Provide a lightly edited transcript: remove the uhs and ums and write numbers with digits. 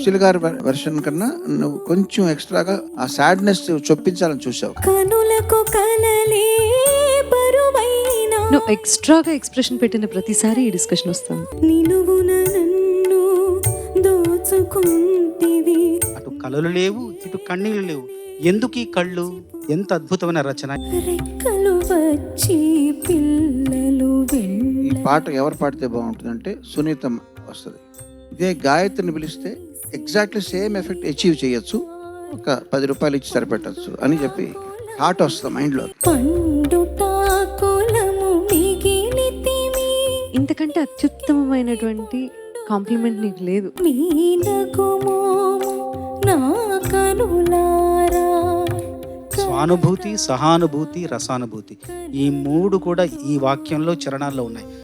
సుశీల్ గారి వెర్షన్ కన్నా నువ్వు కొంచెం ఎక్స్ట్రాగా ఆ సాడ్నెస్ చొప్పించాలని చూసావు. కనులకు కలలే బరువైన నువ్వు ఎక్స్ట్రాగా ఎక్స్ప్రెషన్ పెట్టిన ప్రతిసారి ఈ డిస్కషన్ వస్తుంది. నిలువున నన్ను దోచుకుంటివి. అటు కళలు లేవు, ఇటు కన్నీళ్ళు లేవు. ఎందుకు ఈ కళ్ళు? ఎంత అద్భుతమైన రచన. రెక్కలు వచ్చి పిల్లలు ఈ పాట ఎవరు పాడితే బాగుంటుందంటే సునీత వస్తుంది. ఇదే గాయత్రిని పిలిస్తే ఎగ్జాక్ట్లీ సేమ్ ఎఫెక్ట్ అచీవ్ చేయొచ్చు, ఒక 10 రూపాయలు ఇచ్చి సరిపెట్టచ్చు అని చెప్పి థాట్ వస్తుంది మైండ్లో. పండుటాకులము మిగిలితిమి. ఇంతకంటే అత్యుత్తమమైనటువంటి కాంప్లిమెంట్ నీకు లేదు. మీనగుమోము నా కనులారా. స్వానుభూతి, సహానుభూతి, రసానుభూతి, ఈ 3 కూడా ఈ వాక్యంలో చరణాల్లో ఉన్నాయి.